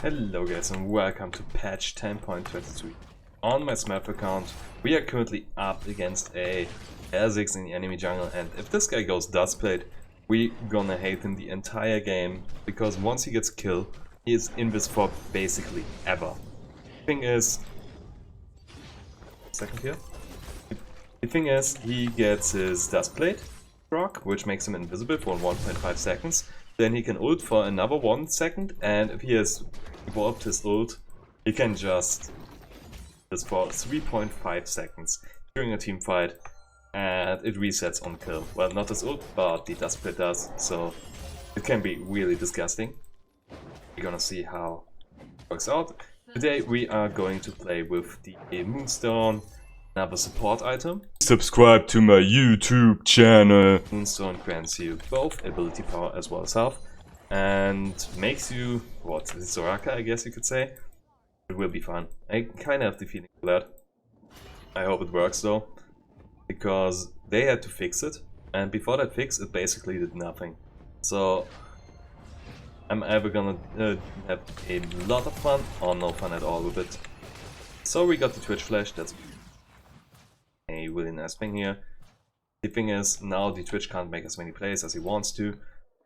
Hello guys and welcome to patch 10.23. On my Smurf account, we are currently up against a Kha'Zix in the enemy jungle, and if this guy goes Dustplate, we gonna hate him the entire game, because once he gets killed, he is invis for basically ever. Thing is... Second here. The thing is, he gets his Dustplate proc, which makes him invisible for 1.5 seconds. Then he can ult for another 1 second, and if he has evolved his ult, he can just this for 3.5 seconds during a team fight, and it resets on kill. Well, not his ult, but the Dustplate does, so it can be really disgusting. We're gonna see how it works out. Today we are going to play with the Moonstone, another support item. Subscribe to my YouTube channel. Moonstone grants you both ability power as well as health, and makes you, what, Soraka, I guess you could say. It will be fun. I kinda have the feeling for that. I hope it works though, because they had to fix it, and before that fix it basically did nothing. So I'm either gonna have a lot of fun or no fun at all with it. So we got the Twitch flash, that's a really nice thing here. The thing is, now the Twitch can't make as many plays as he wants to,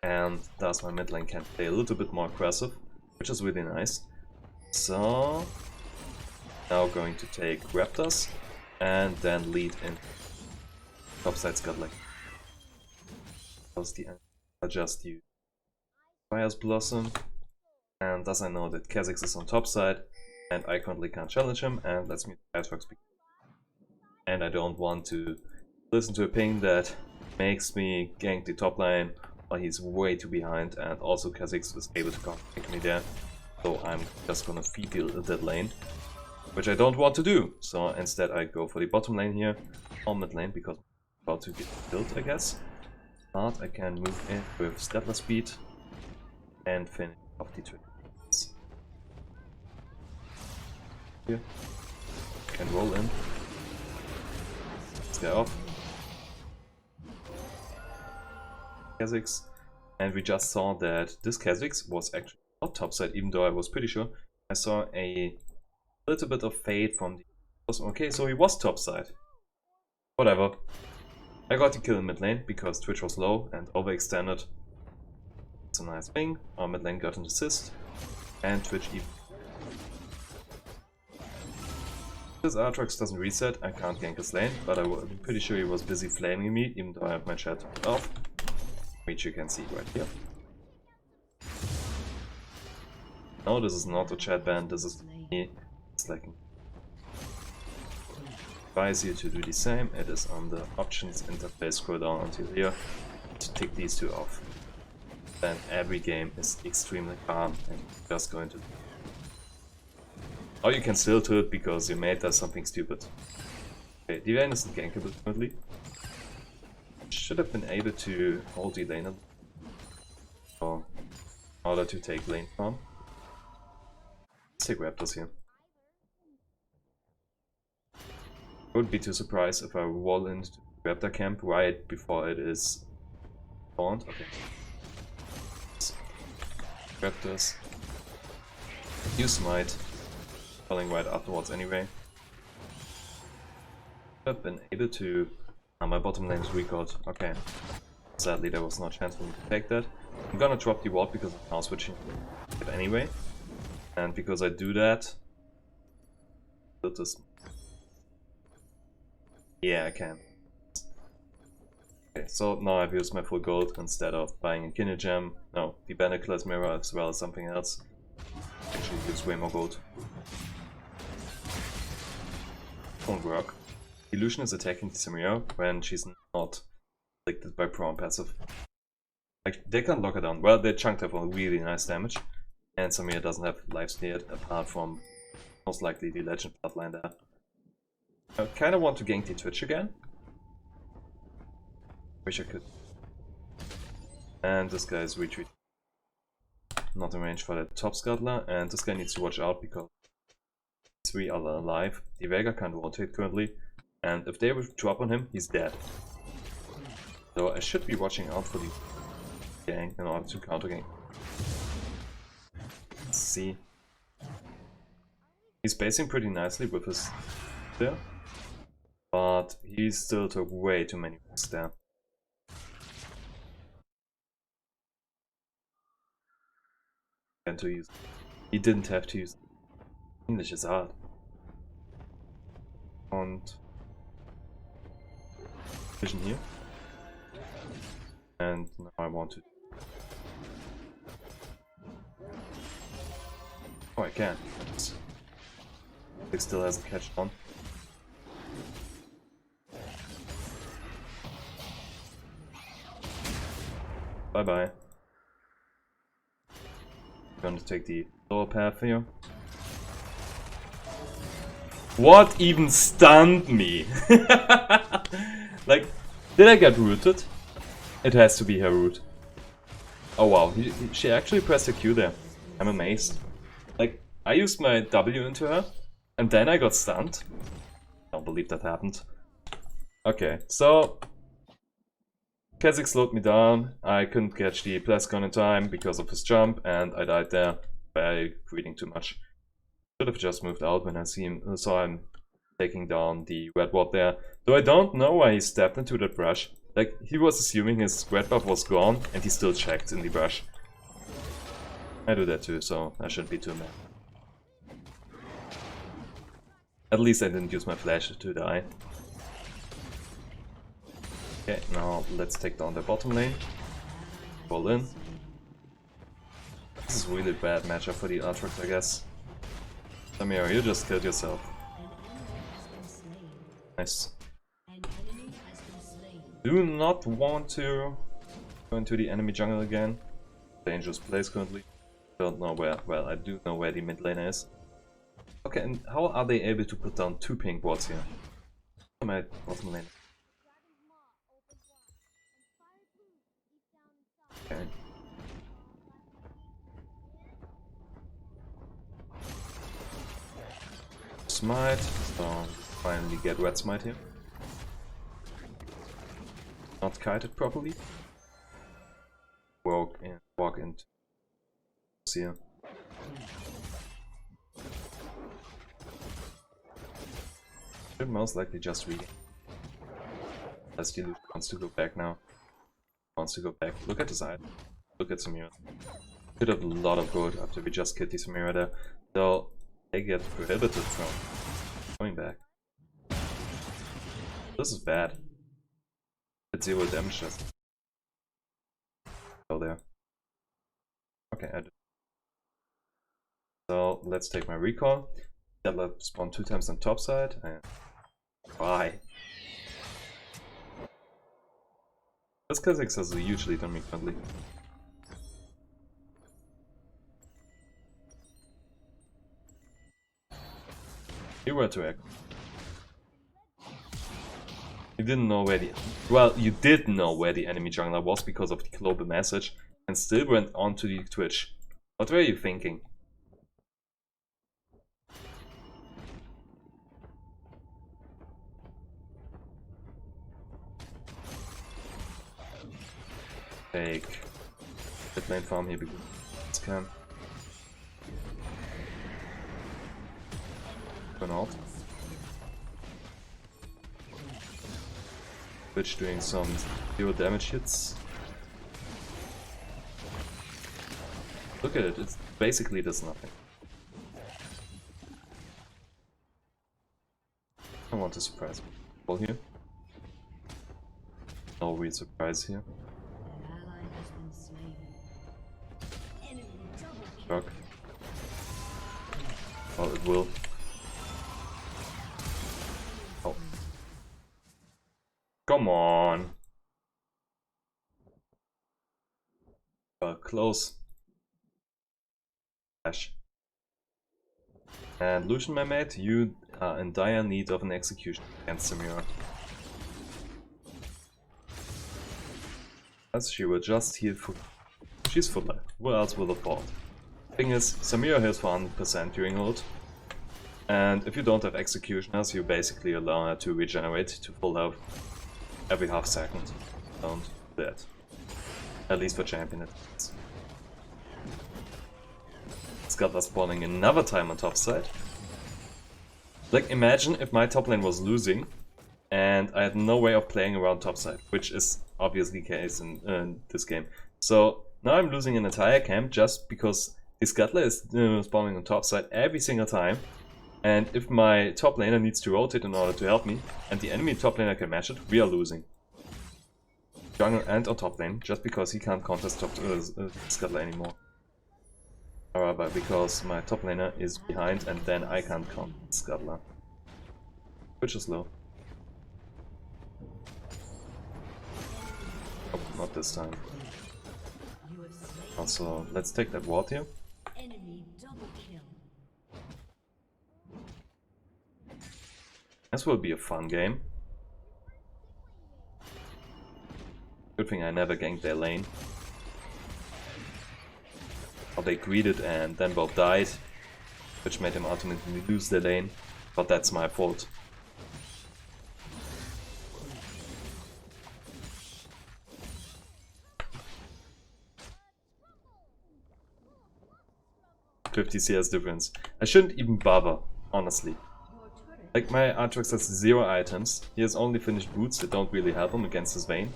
and thus my mid lane can play a little bit more aggressive, which is really nice. So now going to take Raptors and then lead in topside Scutling. Because the end I just use Fire's Blossom, and thus I know that Kha'Zix is on topside and I currently can't challenge him, and let's mute Firefox. And I don't want to listen to a ping that makes me gank the top lane, or he's way too behind, and also Kha'Zix is able to pick me there. So I'm just gonna feed that lane, which I don't want to do. So instead I go for the bottom lane here, or mid lane, because I'm about to get built, I guess. But I can move in with Stellar Speed and finish off the Twitch. Here, can roll in. Guy off. Kha'Zix, and we just saw that this Kha'Zix was actually not topside, even though I was pretty sure. I saw a little bit of fade from the... Okay, so he was topside. Whatever. I got the kill in mid lane because Twitch was low and overextended. It's a nice thing. Our mid lane got an assist, and Twitch even... This Aatrox doesn't reset, I can't gank his lane, but I'm pretty sure he was busy flaming me, even though I have my chat off, which you can see right here. No, this is not a chat ban, this is me slacking. Advise you to do the same. It is on the options interface, scroll down until here, to tick these two off. Then every game is extremely calm and just going to... Or you can still do it because your mate does something stupid. Okay, the lane isn't gankable currently. Should have been able to hold the lane in order to take lane farm. Let's take Raptors here. I wouldn't be too surprised if I wall into the Raptor camp right before it is spawned. Okay. Raptors. Use Smite. Falling right afterwards anyway. I've been able to... my bottom lane is recalled. Okay. Sadly there was no chance for me to take that. I'm gonna drop the ward because I'm now switching it anyway. And because I do that... Yeah, I can. Okay, so now I've used my full gold instead of buying a Kinetic Gem. No, the Bannerclass Mirror as well as something else. Actually gives way more gold. Won't work. Illusion is attacking the Samira when she's not afflicted by Pro and passive. Like, they can't lock her down. Well, they chunked her for really nice damage, and Samira doesn't have lifesteal yet, apart from most likely the Legend Bloodline there. I kinda want to gank the Twitch again. Wish I could. And this guy is retreating. Not in range for the top scuttler, and this guy needs to watch out because 3 are alive. The Vega can't rotate currently, and if they would drop on him, he's dead. So I should be watching out for the gang in order to counter gang. Let's see. He's spacing pretty nicely with his there, but he still took way too many risks there. And to use, he didn't have to use. English is hard. And vision here, and now I want to. Oh, I can. It still hasn't catched on. Bye bye. I'm going to take the lower path here. What even stunned me? Like, did I get rooted? It has to be her root. Oh wow, she actually pressed a Q there. I'm amazed. Like, I used my W into her, and then I got stunned. I don't believe that happened. Okay, so Kha'Zix slowed me down. I couldn't catch the Plascon in time because of his jump, and I died there by reading too much. Should have just moved out when I saw him taking down the red ward there. Though I don't know why he stepped into that brush. Like, he was assuming his red buff was gone, and he still checked in the brush. I do that too, so I shouldn't be too mad. At least I didn't use my flash to die. Okay, now let's take down the bottom lane. Roll in. This is really bad matchup for the Aatrox, I guess. Samira, you just killed yourself. Nice. Do not want to go into the enemy jungle again. Dangerous place currently. Don't know where. Well, I do know where the mid lane is. Okay, and how are they able to put down 2 pink wards here? My bottom lane. Okay. Smite, so finally get red smite here. Not kited properly. Walk into here. Should most likely just regain. Unless he wants to go back now. Wants to go back. Look at the side. Look at Samira. Could have a lot of gold after we just killed the Samira there. So they get prohibited from going back. This is bad. It's 0 damage just. Go there. Okay, I do. So let's take my recall. That'll spawn 2 times on top side and bye. This Kha'Zix has usually done me friendly. You were to act. You didn't know where the... Well, you did know where the enemy jungler was because of the global message and still went on to the Twitch. What were you thinking? Take mid lane farm here because it's can. Turn out. Twitch doing some 0 damage hits. Look at it, it basically does nothing. I want to surprise people here. No real surprise here. Shock. Oh, it will. Oh. Come on. Close. Flash. And Lucian, my mate, you are in dire need of an execution against Samira. As she will just heal for... She's full life. What else will afford? Thing is, Samira heals for 100% during ult. And if you don't have executioners, you basically allow her to regenerate to full health every half second. Don't do that. At least for champion it is. It's got us spawning another time on top side. Like, imagine if my top lane was losing and I had no way of playing around topside, which is obviously the case in this game. So now I'm losing an entire camp just because the scuttler is spawning on topside every single time. And if my top laner needs to rotate in order to help me, and the enemy top laner can match it, we are losing. Jungle and on top lane, just because he can't contest scuttler anymore. However, because my top laner is behind and then I can't contest scuttler. Which is low. Oh, not this time. Also, let's take that ward here. This will be a fun game. Good thing I never ganked their lane. Or they greeted and then both died, which made them ultimately lose their lane. But that's my fault. $50 CS difference. I shouldn't even bother, honestly. Like, my Aatrox has 0 items. He has only finished boots that don't really help him against his Vayne.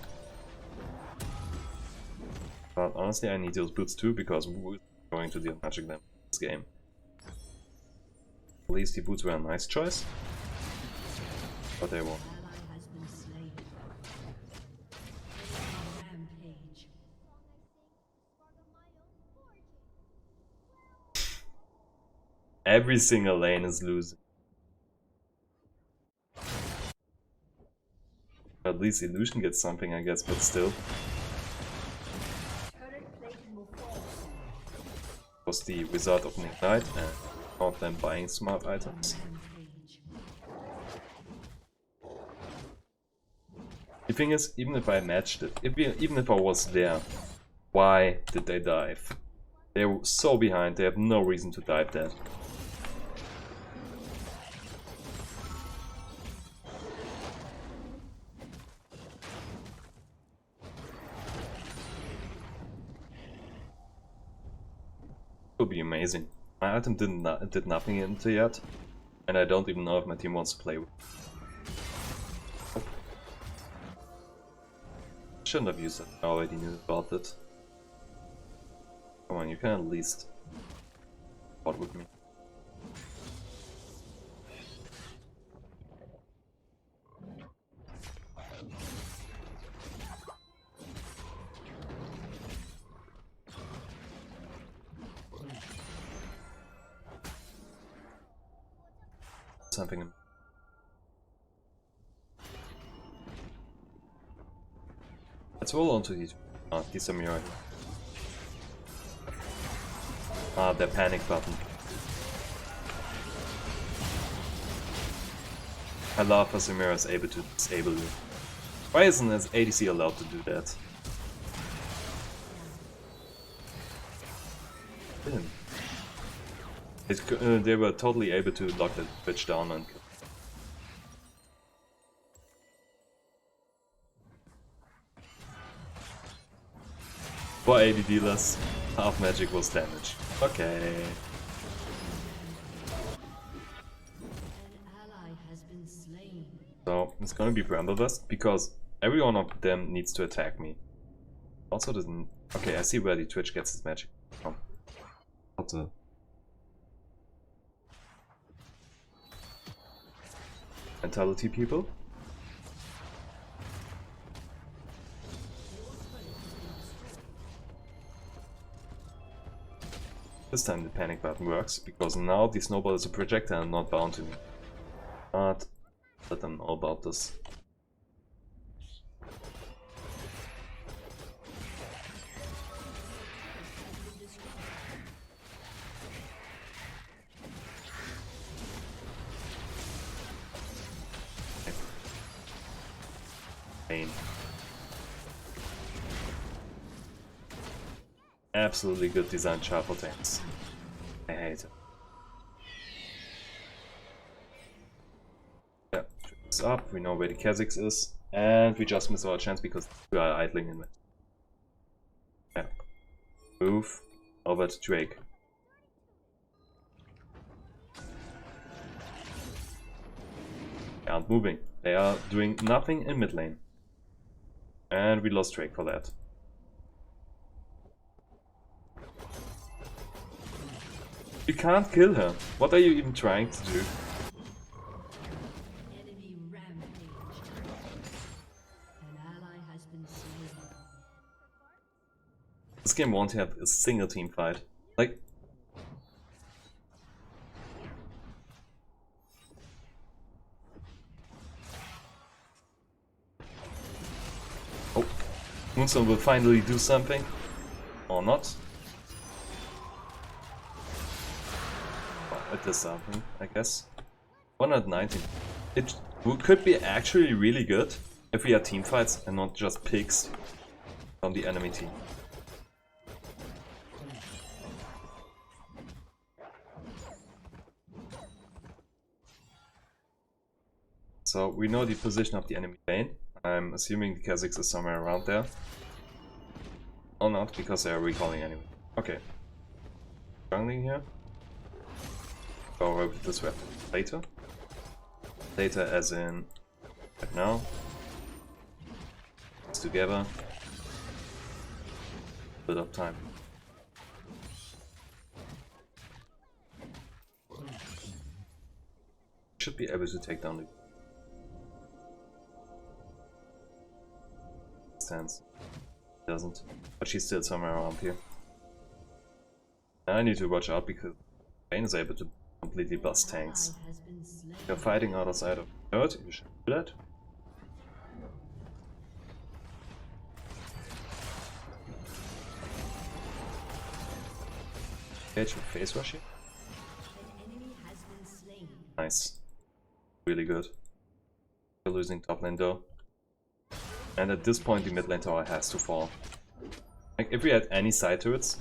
But honestly, I need those boots too, because we're going to deal magic damage in this game. At least the boots were a nice choice. But they won't. Every single lane is losing. At least Illusion gets something, I guess, but still. Was the result of Ignite and of them buying smart items. The thing is, even if I matched it, even if I was there, why did they dive? They were so behind, they have no reason to dive that. Would be amazing. My item did nothing into yet, and I don't even know if my team wants to play with. Shouldn't have used it. I already knew about it. Come on, you can at least bot with me. Something. Let's roll onto these samurai. Their panic button. I love how Samira is able to disable you. Why isn't this ADC allowed to do that? They were totally able to lock that bitch down and kill. For AD dealers, half magic was damage. Okay. So it's gonna be Bramblebust because every one of them needs to attack me. Also doesn't. Okay, I see where the Twitch gets his magic from. What the? Mentality people? This time the panic button works, because now the snowball is a projectile and not bound to me. But let them know about this. Pain. Absolutely good design shuffle tanks. I hate it. Yeah, it's up, we know where the Kha'Zix is, and we just miss our chance because we are idling in it. Yeah. Move over to Drake. aren't moving. They are doing nothing in mid lane. And we lost Drake for that. You can't kill her. What are you even trying to do? Enemy rampage. An ally has been slain. This game won't have a single team fight. Like... Oh, Moonstone will finally do something. Or not. It does something, I guess. 119. It could be actually really good if we had team fights and not just picks from the enemy team. So we know the position of the enemy lane. I'm assuming the Kha'Zix is somewhere around there. Or not, because they are recalling anyway. Okay. Jungling here. Go over this weapon later. Later as in right now. It's together. Build up time. Should be able to take down the stands. Doesn't. But she's still somewhere around here. I need to watch out because Vayne is able to completely bust tanks. You're fighting other side of the earth, you should do that. Engage with face rushing. Nice. Really good. We're losing top lane though. And at this point the mid lane tower has to fall. Like if we had any side turrets,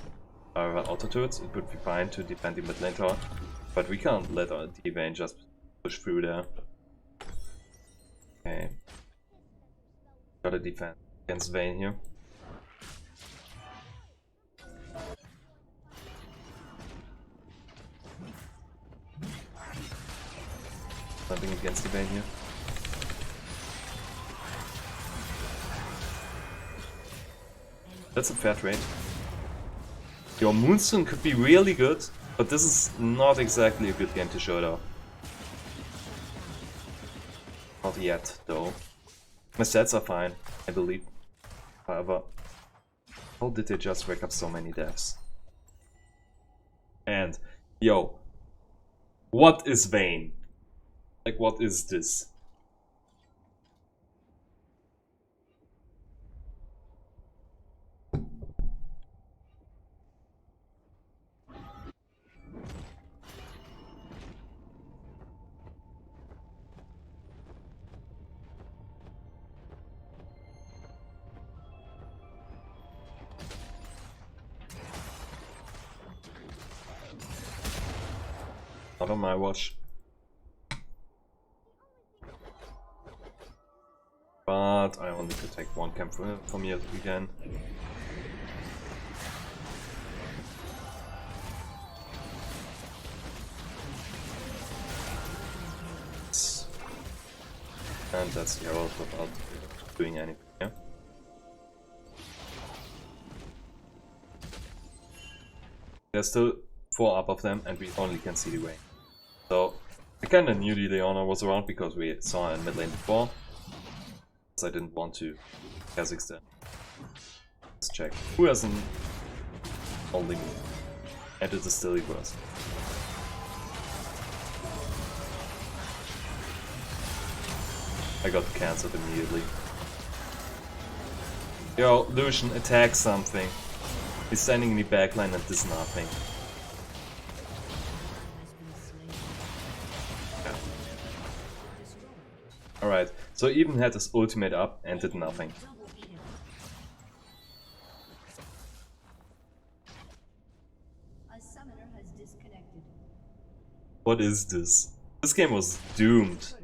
or auto turrets, it would be fine to defend the mid lane tower. But we can't let our D-Vayne just push through there. Okay. Gotta defend against Vayne here. Nothing against the Vayne here. That's a fair trade. Your Moonstone could be really good, but this is not exactly a good game to show though. Not yet though. My stats are fine, I believe. However, how did they just rack up so many deaths? And, yo, what is Vayne? Like, what is this? Not on my watch. But I only could take one camp from here again. And that's the Herald without doing anything, yeah? There's still 4 up of them and we only can see the way. So I kinda knew the Leona was around because we saw her in mid lane before. So I didn't want to Kha'Zix there. Let's check. Who hasn't only me? And it is still equals. I got cancelled immediately. Yo, Lucian, attack something. He's standing in the backline and does nothing. Yeah. Alright, so even had his ultimate up and did nothing. What is this? This game was doomed.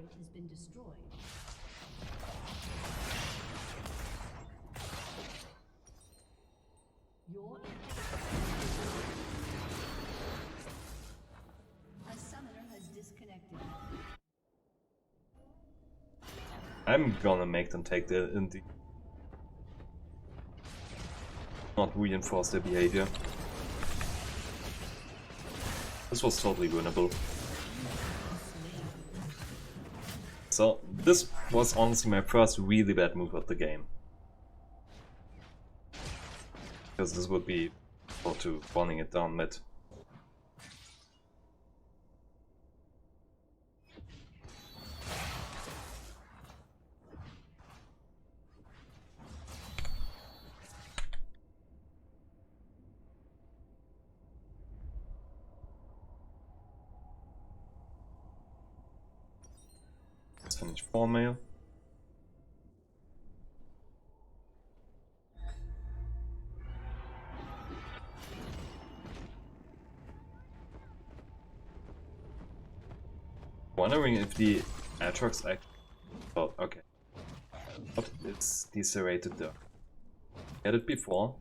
I'm gonna make them take the not reinforce their behavior. This was totally winnable. So this was honestly my first really bad move of the game. Because this would be equal to running it down mid. Let's finish 4 mail. Wondering if the Atrox actually... Oh, okay. But it's deserrated there. Had it before.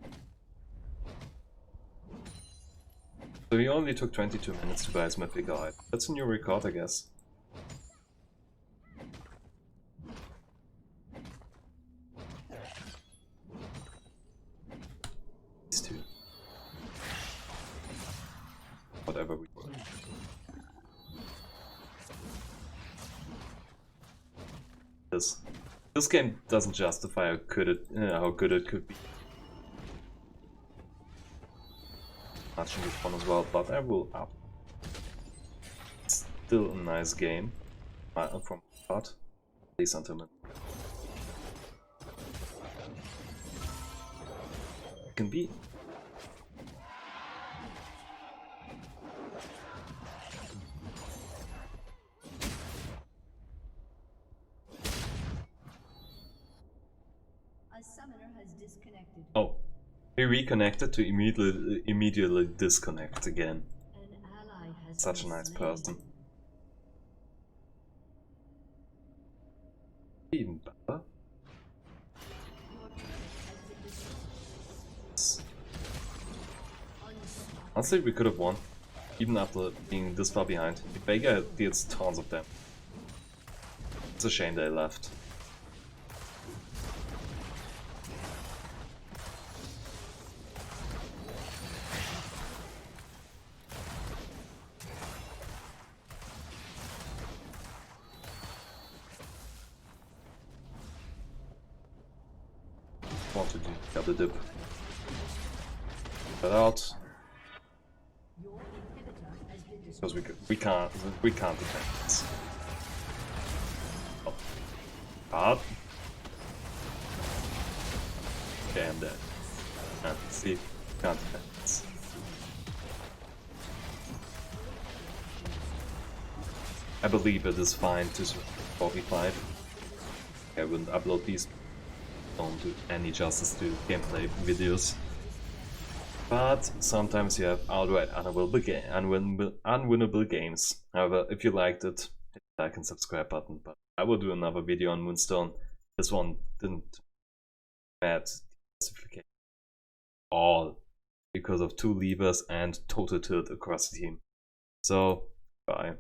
So he only took 22 minutes to buy his mythic eye. That's a new record, I guess. These two. Whatever we want. This game doesn't justify how good it could be. Matching this one as well, but I will up. Still a nice game from start. Please until mid. Can be. A summoner has disconnected. Oh, he reconnected to immediately disconnect again. An ally has Such a been nice slain. person. Even better. Your turret has been destroyed. Unstoppable. Honestly, we could have won, even after being this far behind. Vega deals tons of them. It's a shame they left. Want to do double dip. Get out. Your inhibitor has been Because destroyed. we can't defend this. Oh. Hard. Okay, I'm dead. See, can't defend this. I believe it is fine to 45. I wouldn't upload these. Don't do any justice to gameplay videos. But sometimes you have outright unwinnable games. However, if you liked it, hit the like and subscribe button. But I will do another video on Moonstone. This one didn't add specification all because of 2 levers and total tilt across the team. So, bye.